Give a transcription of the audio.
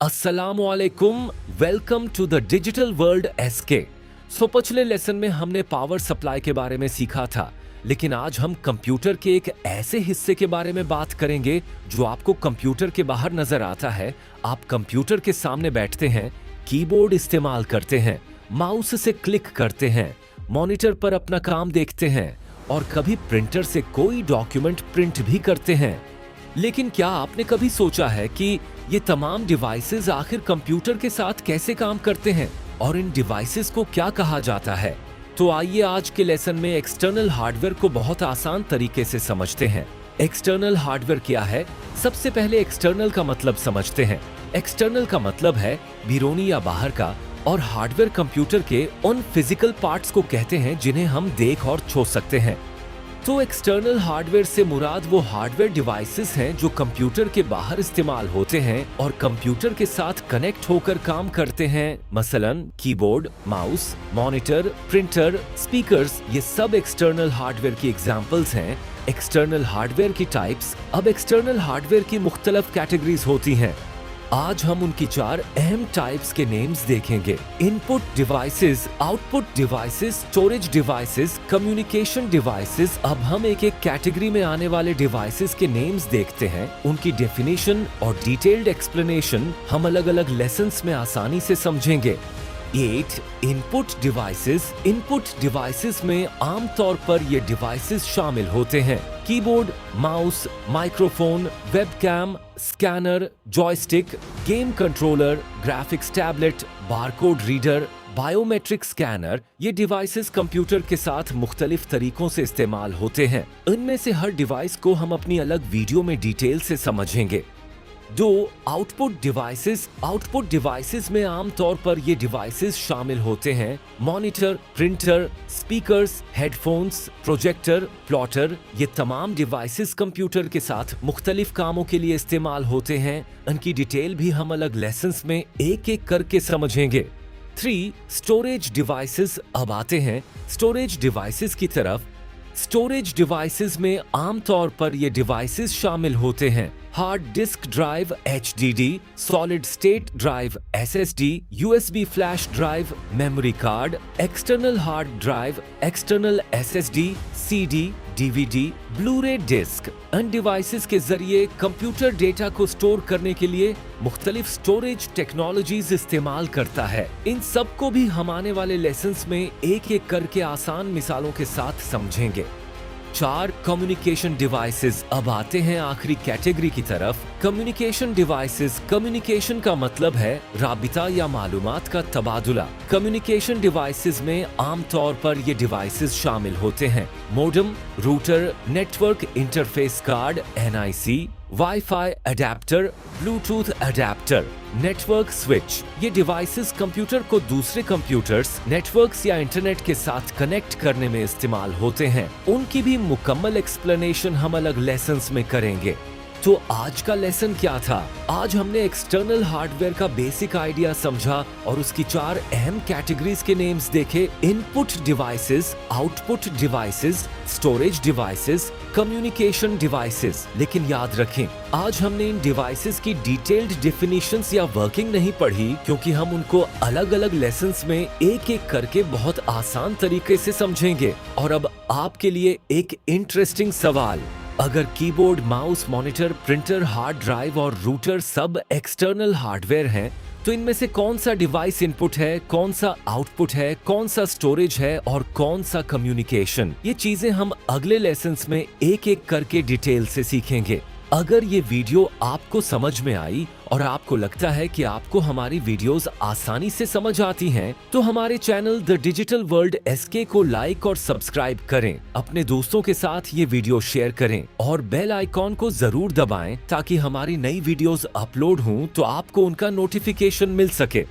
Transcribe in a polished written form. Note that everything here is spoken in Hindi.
अस्सलामुअलैकुम, welcome to the digital world SK. पिछले लेसन में हमने पावर सप्लाई के बारे में सीखा था, लेकिन आज हम कंप्यूटर के एक ऐसे हिस्से के बारे में बात करेंगे जो आपको कंप्यूटर के बाहर नजर आता है। आप कंप्यूटर के सामने बैठते हैं, कीबोर्ड इस्तेमाल करते हैं, माउस से क्लिक करते हैं, मॉनिटर पर अपना काम देखते हैं और कभी प्रिंटर से कोई डॉक्यूमेंट प्रिंट भी करते हैं। लेकिन क्या आपने कभी सोचा है कि ये तमाम डिवाइसेस आखिर कंप्यूटर के साथ कैसे काम करते हैं और इन डिवाइसेस को क्या कहा जाता है? तो आइए आज के लेसन में एक्सटर्नल हार्डवेयर को बहुत आसान तरीके से समझते हैं। एक्सटर्नल हार्डवेयर क्या है? सबसे पहले एक्सटर्नल का मतलब समझते हैं। एक्सटर्नल का मतलब है बिरोनी या बाहर का, और हार्डवेयर कंप्यूटर के उन फिजिकल पार्ट्स को कहते हैं जिन्हें हम देख और छू सकते हैं। तो एक्सटर्नल हार्डवेयर से मुराद वो हार्डवेयर डिवाइसेस हैं जो कंप्यूटर के बाहर इस्तेमाल होते हैं और कंप्यूटर के साथ कनेक्ट होकर काम करते हैं। मसलन keyboard, mouse, monitor, printer, speakers, ये सब एक्सटर्नल हार्डवेयर की एग्जांपल्स हैं। एक्सटर्नल हार्डवेयर की टाइप्स। अब एक्सटर्नल हार्डवेयर की मुख्तलिफ कैटेगरीज होती हैं। आज हम उनकी 4 अहम टाइप्स के नेम्स देखेंगे। Input devices, output devices, storage devices, communication devices. अब हम एक एक कैटेगरी में आने वाले डिवाइसेस के नेम्स देखते हैं। उनकी डेफिनेशन और डिटेल्ड एक्सप्लेनेशन हम अलग अलग लेसन्स में आसानी से समझेंगे। 8 इनपुट डिवाइसेस। इनपुट डिवाइसेस में आमतौर पर ये डिवाइसेस शामिल होते हैं: keyboard, mouse, microphone, webcam, scanner, joystick, game controller, graphics tablet, barcode reader, biometric scanner. ये डिवाइसेस कंप्यूटर के साथ मुख्तलिफ तरीकों से इस्तेमाल होते हैं। इनमें से हर डिवाइस को हम अपनी अलग वीडियो में डिटेल से समझेंगे। 2 आउटपुट डिवाइसेस। आउटपुट डिवाइसेस में आमतौर पर ये डिवाइसेस शामिल होते हैं: monitor, printer, speakers, headphones, projector, plotter. ये तमाम डिवाइसेस कंप्यूटर के साथ मुख्तलिफ कामों के लिए इस्तेमाल होते हैं। इनकी डिटेल भी हम अलग लेसन्स में एक एक करके समझेंगे। 3 स्टोरेज डिवाइसेस। अब आते हैं स्टोरेज डिवाइसेस की तरफ। स्टोरेज डिवाइसेस में आमतौर पर ये डिवाइसेस शामिल होते हैं: hard disk drive HDD, solid state drive SSD, USB flash drive, memory card, external hard drive, external SSD, CD, DVD, blu ray disc. इन डिवाइसेस के जरिए कंप्यूटर डेटा को स्टोर करने के लिए मुख्तलिफ स्टोरेज टेक्नोलॉजीज इस्तेमाल करता है। इन सब को भी हम आने वाले लेसन्स में एक एक करके आसान मिसालों के साथ समझेंगे। 4 कम्युनिकेशन डिवाइसेस। अब आते हैं आखिरी कैटेगरी की तरफ, कम्युनिकेशन डिवाइसेस। कम्युनिकेशन का मतलब है राबिता या मालूमात का तबादुला। कम्युनिकेशन डिवाइसेस में आमतौर पर ये डिवाइसेस शामिल होते हैं: modem, router, network interface card NIC, wifi adapter, Bluetooth adapter, network switch. ये डिवाइसेस कंप्यूटर को दूसरे कंप्यूटर्स, नेटवर्क्स या इंटरनेट के साथ कनेक्ट करने में इस्तेमाल होते हैं। उनकी भी मुकम्मल एक्सप्लेनेशन हम अलग लेसन्स में करेंगे। तो आज का लेसन क्या था? आज हमने एक्सटर्नल हार्डवेयर का बेसिक आइडिया समझा और उसकी 4 अहम कैटेगरीज के नेम्स देखे: input devices, output devices, storage devices, communication devices. लेकिन याद रखें, आज हमने इन डिवाइसेस की डिटेल्ड डेफिनेशंस या वर्किंग नहीं पढ़ी, क्योंकि हम उनको अलग अलग लेसन्स में एक एक करके बहुत आसान तरीके से समझेंगे। और अब आपके लिए एक इंटरेस्टिंग सवाल: अगर keyboard, mouse, monitor, printer, hard drive और रूटर सब एक्सटर्नल हार्डवेयर हैं, तो इनमें से कौन सा डिवाइस इनपुट है, कौन सा आउटपुट है, कौन सा स्टोरेज है और कौन सा कम्युनिकेशन? ये चीजें हम अगले लेसन्स में एक एक करके डिटेल से सीखेंगे। अगर ये वीडियो आपको समझ में आई और आपको लगता है कि आपको हमारी वीडियोस आसानी से समझ आती हैं, तो हमारे channel the digital world SK को लाइक और सब्सक्राइब करें, अपने दोस्तों के साथ ये वीडियो शेयर करें और बेल आइकॉन को जरूर दबाएं ताकि हमारी नई वीडियोस अपलोड हों तो आपको उनका नोटिफिकेशन मिल सके।